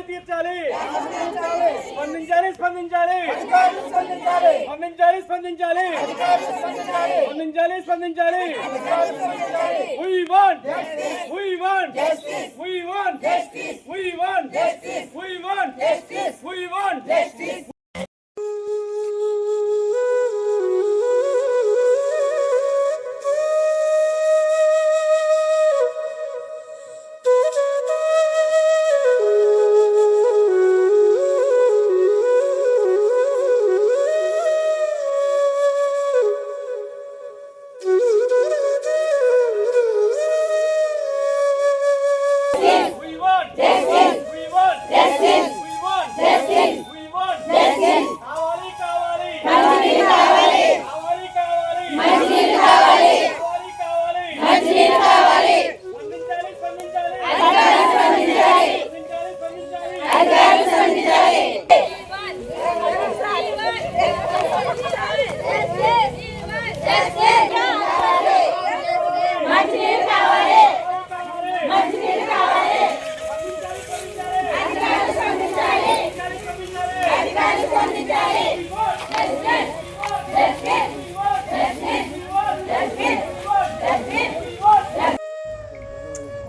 తీర్చాలి స్పందించాలి స్పందించాలి స్పందించాలి స్పందించాలి స్పందించాలి స్పందించాలి we want we want we want we want we want we want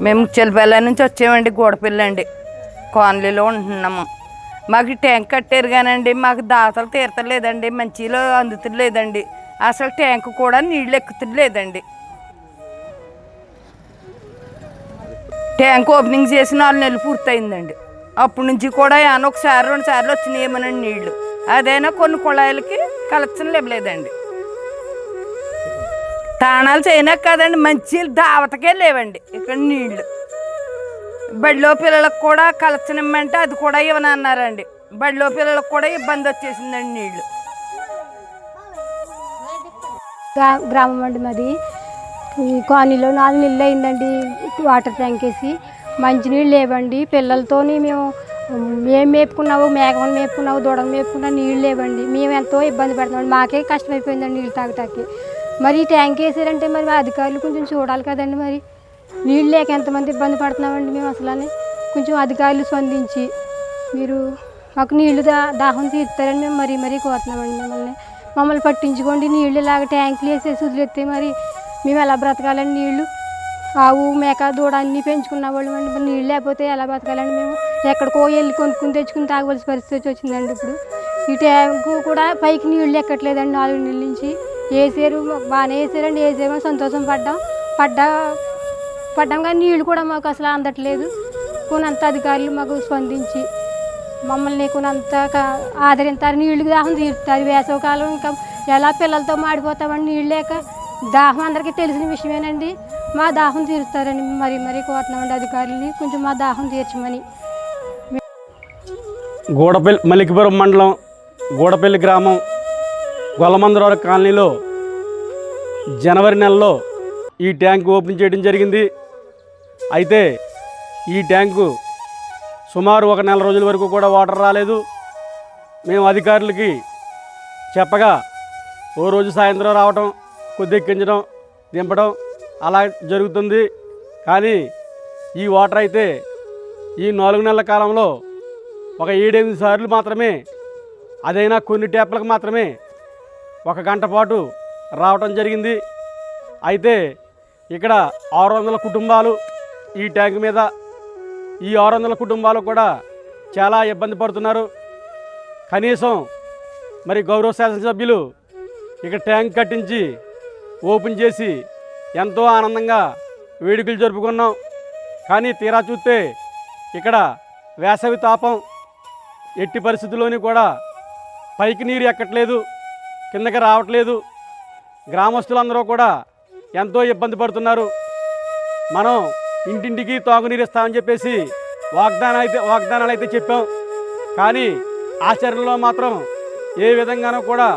మేము చిలపల్లి నుంచి వచ్చామండి. గూడపల్లి అండి, కాలనీలో ఉంటున్నాము. మాకు ట్యాంక్ కట్టారు కానండి మాకు దాతలు తీరతలేదండి, మంచిలో అందుతలేదండి. అసలు ట్యాంక్ కూడా నీళ్ళు ఎక్కుతలేదండి. ట్యాంక్ ఓపెనింగ్ చేసి 4 నెలలు పూర్తయిందండి. అప్పటి నుంచి కూడా ఏమన్నా ఒకసారి 2 సార్లు వచ్చినాయేమోనండి నీళ్లు. అదైనా కొన్ని కుళాయిలకి కలెక్షన్ ఇవ్వలేదండి. తాణాలు చేయనా కదండి, మంచి దావతకే లేవండి ఇక్కడ నీళ్లు. బడిలో పిల్లలకు కూడా కలెక్షన్ ఇమ్మంటే అది కూడా ఇవ్వనన్నారండి. బడిలో పిల్లలకు కూడా ఇబ్బంది వచ్చేసిందండి నీళ్లు. గ్రామం అండి మాది. ఈ కాలనీలో 4 నెలలు అయిందండి వాటర్ ట్యాంక్ వేసి. మంచినీళ్ళు లేవండి. పిల్లలతోని మేము ఏం మేపుకున్నావు, మేకను మేపుకున్నావు, దూడను మేపుకున్నావు, నీళ్ళు లేవండి. మేము ఎంతో ఇబ్బంది పడుతున్నాం. మాకే కష్టమైపోయిందండి నీళ్ళు తాగటానికి. మరి ఈ ట్యాంక్ వేసారంటే మరి మా అధికారులు కొంచెం చూడాలి కదండి. మరి నీళ్ళు లేక ఎంతమంది ఇబ్బంది పడుతున్నామండి మేము. అసలు కొంచెం అధికారులు స్పందించి మీరు మాకు నీళ్లు దాహం తీరుతారని మేము మరీ కోరుతున్నామండి. మమ్మల్ని పట్టించుకోండి. నీళ్ళు ఇలాగ ట్యాంకులు వేసేసి వదిలేస్తే మరి మేము ఎలా బ్రతకాలండి? నీళ్ళు ఆవు మేక దూడ అన్నీ పెంచుకున్న వాళ్ళు అండి. మరి నీళ్ళు లేకపోతే ఎలా బ్రతకాలండి? మేము ఎక్కడికో వెళ్ళి కొనుక్కుని తెచ్చుకుని తాగవలసిన పరిస్థితి వచ్చిందండి. ఇప్పుడు ఈ ట్యాంకు కూడా పైకి నీళ్ళు ఎక్కట్లేదండి. 4 నెలల నుంచి వేసారు, బాగానే వేసారండి. వేసేమో సంతోషం పడ్డాం కానీ నీళ్ళు కూడా మాకు అసలు అందట్లేదు. కొనంత అధికారులు మాకు స్పందించి మమ్మల్ని కొనంత ఆదరించారు. నీళ్లు దాహం తీరుతారు. వేసవకాలం ఇంకా ఎలా పిల్లలతో మాడిపోతామని నీళ్ళు లేక. దాహం అందరికీ తెలిసిన విషయమేనండి. మా దాహం తీరుస్తారని మరీ కోరుతున్నామండి అధికారులని, కొంచెం మా దాహం తీర్చమని. గూడపల్లి మలికిపురం మండలం గూడపల్లి గ్రామం గొల్లమందరవరం కాలనీలో జనవరి నెలలో ఈ ట్యాంకు ఓపెన్ చేయడం జరిగింది. అయితే ఈ ట్యాంకు సుమారు 1 నెల రోజుల వరకు కూడా వాటర్ రాలేదు. మేము అధికారులకి చెప్పగా ఓ రోజు సాయంత్రం రావటం, కొద్దెక్కించడం, దింపడం అలా జరుగుతుంది. కానీ ఈ వాటర్ అయితే ఈ 4 నెలల కాలంలో ఒక 7-8 సార్లు మాత్రమే, అదైనా కొన్ని ట్యాప్లకు మాత్రమే 1 గంట పాటు రావటం జరిగింది. అయితే ఇక్కడ 600 కుటుంబాలు ఈ ట్యాంక్ మీద. ఈ 600 కుటుంబాలు కూడా చాలా ఇబ్బంది పడుతున్నారు. కనీసం మరి గౌరవ శాసనసభ్యులు ఇక్కడ ట్యాంక్ కట్టించి ఓపెన్ చేసి ఎంతో ఆనందంగా వేడుకలు జరుపుకున్నాం. కానీ తీరా చూస్తే ఇక్కడ వేసవి తాపం, ఎట్టి పరిస్థితుల్లోని కూడా పైకి నీరు ఎక్కట్లేదు, కిందకి రావట్లేదు. గ్రామస్తులందరూ కూడా ఎంతో ఇబ్బంది పడుతున్నారు. మనం ఇంటింటికి తాగునీరు ఇస్తామని చెప్పేసి వాగ్దానాలు అయితే చెప్పాం. కానీ ఆచరణలో మాత్రం ఏ విధంగానూ కూడా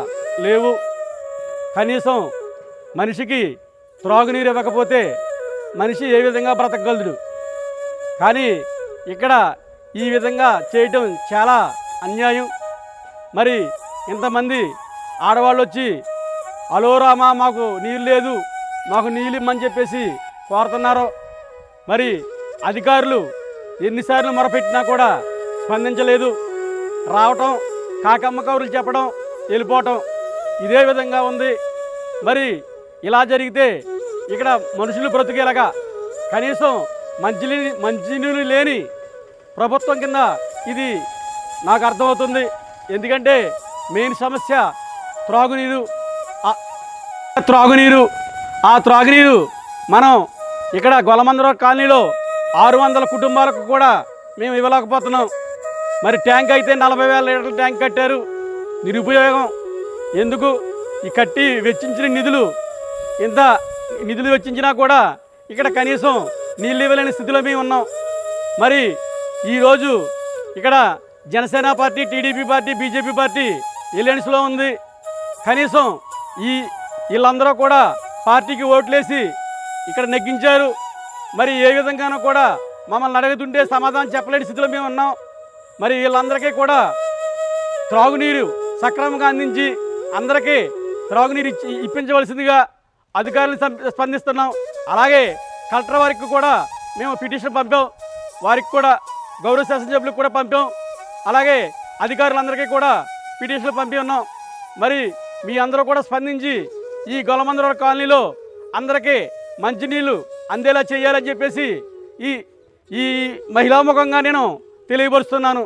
లేవు. కనీసం మనిషికి త్రాగునీరు ఇవ్వకపోతే మనిషి ఏ విధంగా బ్రతకగలడు? కానీ ఇక్కడ ఈ విధంగా చేయటం చాలా అన్యాయం. మరి ఇంతమంది ఆడవాళ్ళు వచ్చి అలోరామా మాకు నీళ్ళు లేదు, మాకు నీళ్ళు ఇమ్మని చెప్పేసి కోరుతున్నారు. మరి అధికారులు ఎన్నిసార్లు మొరపెట్టినా కూడా స్పందించలేదు. రావటం, కాకమ్మ కౌరులు చెప్పడం, వెళ్ళిపోవటం ఇదే విధంగా ఉంది. మరి ఇలా జరిగితే ఇక్కడ మనుషులు బ్రతికేలాగా కనీసం మంచినీళ్ళు లేని ప్రభుత్వం కింద ఇది నాకు అర్థమవుతుంది. ఎందుకంటే మెయిన్ సమస్య త్రాగునీరు. ఆ త్రాగునీరు మనం ఇక్కడ గొల్లమందరం కాలనీలో 600 కుటుంబాలకు కూడా మేము ఇవ్వలేకపోతున్నాం. మరి ట్యాంక్ అయితే 40,000 లీటర్ల ట్యాంక్ కట్టారు. నిరుపయోగం. ఎందుకు ఈ కట్టి వెచ్చించిన ఇంత నిధులు వెచ్చించినా కూడా ఇక్కడ కనీసం నీళ్ళు ఇవ్వలేని స్థితిలో మేము ఉన్నాం. మరి ఈరోజు ఇక్కడ Janasena party, TDP party, BJP party ఎలయన్స్లో ఉంది. కనీసం వీళ్ళందరూ కూడా పార్టీకి ఓట్లేసి ఇక్కడ నెగ్గించారు. మరి ఏ విధంగానూ కూడా మమ్మల్ని అడుగుతుంటే సమాధానం చెప్పలేని స్థితిలో మేము ఉన్నాం. మరి వీళ్ళందరికీ కూడా త్రాగునీరు సక్రమంగా అందించి అందరికీ త్రాగునీరు ఇప్పించవలసిందిగా అధికారులను స్పందిస్తున్నాం. అలాగే కలెక్టర్ వారికి కూడా మేము పిటిషన్ పంపాం. వారికి కూడా గౌరవ శాసనసభ్యులకు కూడా పంపాం. అలాగే అధికారులందరికీ కూడా పిటిషన్లు పంపి ఉన్నాం. మరి మీ అందరూ కూడా స్పందించి ఈ గొల్లమందరం కాలనీలో అందరికీ మంచినీళ్ళు అందేలా చేయాలని చెప్పేసి ఈ మహిళాముఖంగా నేను తెలియపరుస్తున్నాను.